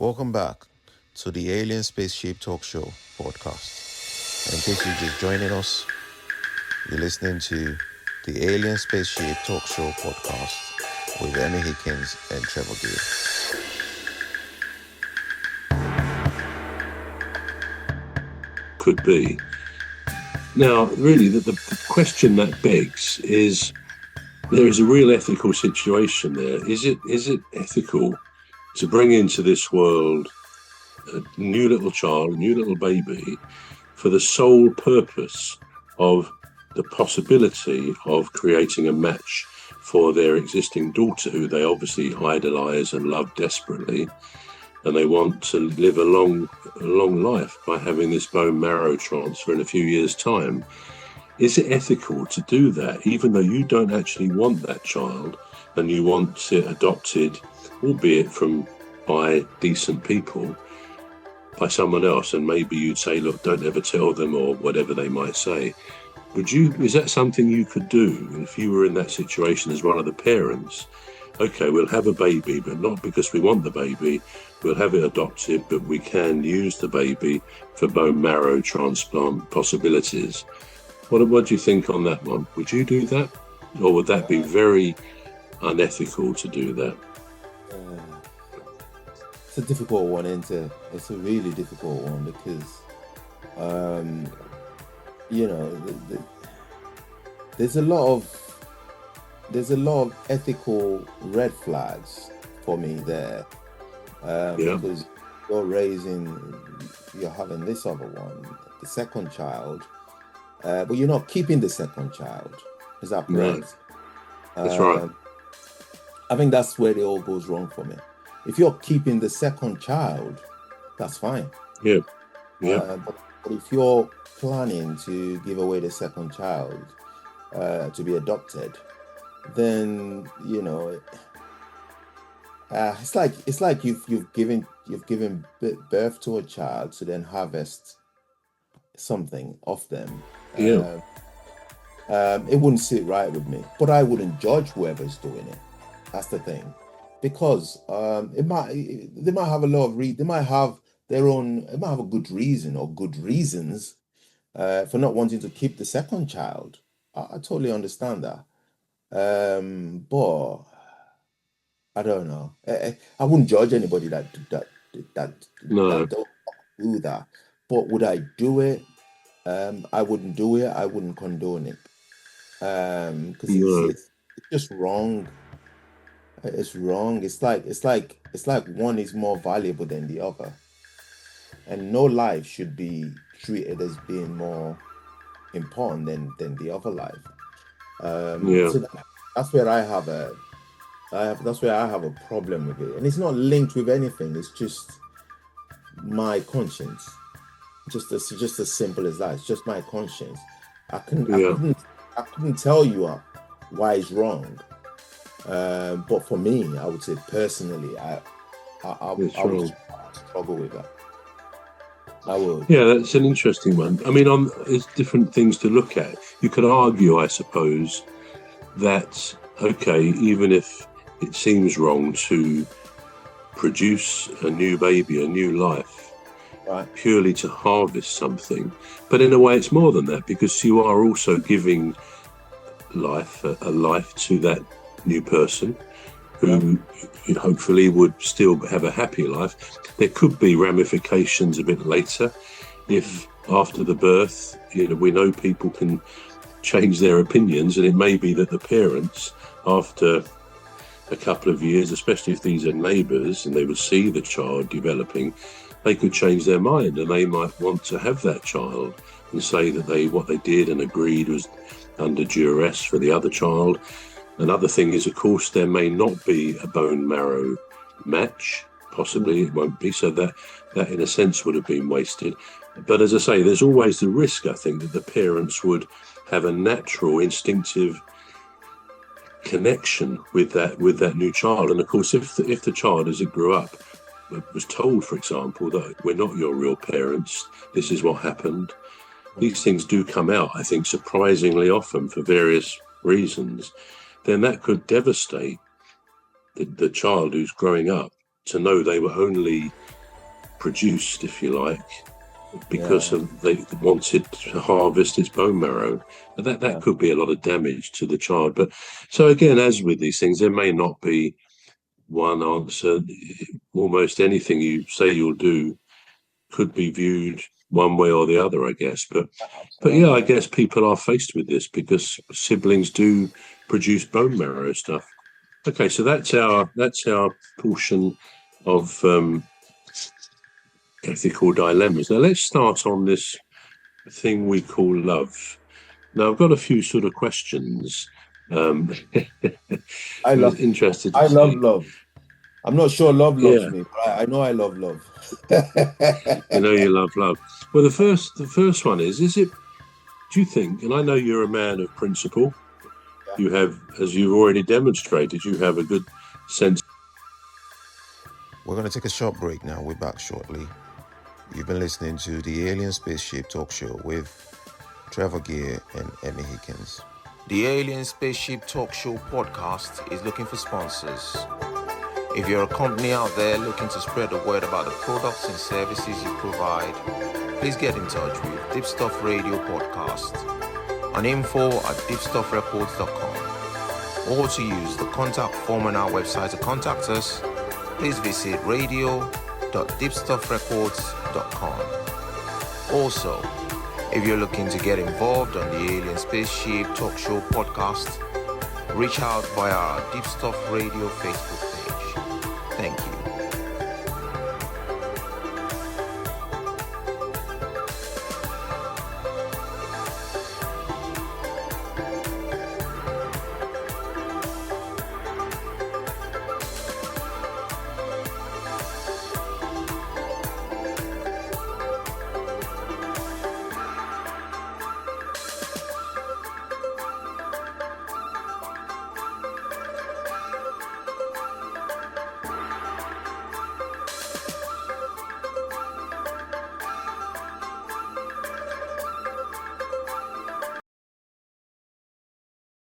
Welcome back to the Alien Spaceship Talk Show podcast. And in case you're just joining us, you're listening to the Alien Spaceship Talk Show podcast with Emmy, Hikins, and Trevor. Could be. Now, really, the question that begs is, there is a real ethical situation there. Is it ethical to bring into this world a new little child, a new little baby, for the sole purpose of the possibility of creating a match for their existing daughter, who they obviously idolize and love desperately, and they want to live a long life by having this bone marrow transfer in a few years' time? Is it ethical to do that, even though you don't actually want that child and you want it adopted, albeit by decent people, by someone else, and maybe you'd say, look, don't ever tell them, or whatever they might say? Is that something you could do if you were in that situation as one of the parents? Okay, we'll have a baby, but not because we want the baby. We'll have it adopted, but we can use the baby for bone marrow transplant possibilities. What do you think on that one? Would you do that? Or would that be very unethical to do that? It's a difficult one, isn't it? It's a really difficult one because, there's a lot of ethical red flags for me there. Because you're having this other one, the second child, but you're not keeping the second child. Is that correct? No. That's right. I think that's where it all goes wrong for me. If you're keeping the second child, that's fine. Yeah. But if you're planning to give away the second child to be adopted, then it's like you've given birth to a child to then harvest something off them. It wouldn't sit right with me, but I wouldn't judge whoever's doing it. That's the thing, because they might have a lot of they might have a good reason or good reasons for not wanting to keep the second child. I totally understand that, but I don't know. I wouldn't judge anybody that don't do that. But would I do it? I wouldn't do it. I wouldn't condone it, because it's just wrong. It's wrong. It's like one is more valuable than the other, and no life should be treated as being more important than the other life. So that's where I have a problem with it, and it's not linked with anything. It's just my conscience. Just as simple as that. It's just my conscience. I couldn't tell you why it's wrong. But for me, I would say personally, I would struggle with that. I would. Yeah, that's an interesting one. I mean, there's different things to look at. You could argue, I suppose, that, okay, even if it seems wrong to produce a new baby, a new life, right, purely to harvest something, but in a way it's more than that, because you are also giving life, a life to that new person who hopefully would still have a happy life. There could be ramifications a bit later if after the birth, we know people can change their opinions, and it may be that the parents, after a couple of years, especially if these are neighbours and they would see the child developing, they could change their mind and they might want to have that child and say that what they did and agreed was under duress for the other child. Another thing is, of course, there may not be a bone marrow match. Possibly it won't be, so that in a sense would have been wasted. But as I say, there's always the risk, I think, that the parents would have a natural, instinctive connection with that new child. And of course, if the child, as it grew up, was told, for example, that we're not your real parents, this is what happened, these things do come out, I think, surprisingly often for various reasons, then that could devastate the child who's growing up to know they were only produced, if you like, because they wanted to harvest its bone marrow. And that could be a lot of damage to the child. But so again, as with these things, there may not be one answer. Almost anything you say you'll do could be viewed one way or the other, I guess. But yeah, I guess people are faced with this because siblings do produce bone marrow stuff. Okay, so that's our portion of ethical dilemmas. Now let's start on this thing we call love. Now I've got a few sort of questions. I love love. I'm not sure love loves me, but I know I love love. You know you love love. Well, the first one is it, do you think, and I know you're a man of principle, you have, as you've already demonstrated, you have a good sense. We're going to take a short break now. We're back shortly. You've been listening to the Alien Spaceship Talk Show with Trevor and Emmy Hikins. The Alien Spaceship Talk Show podcast is looking for sponsors. If you're a company out there looking to spread the word about the products and services you provide, please get in touch with Deepstuff Radio Podcast on info@deepstuffrecords.com, or to use the contact form on our website to contact us, please visit radio.deepstuffrecords.com. Also, if you're looking to get involved on the Alien Spaceship Talk Show podcast, reach out via our Deepstuff Radio Facebook page. Thank you.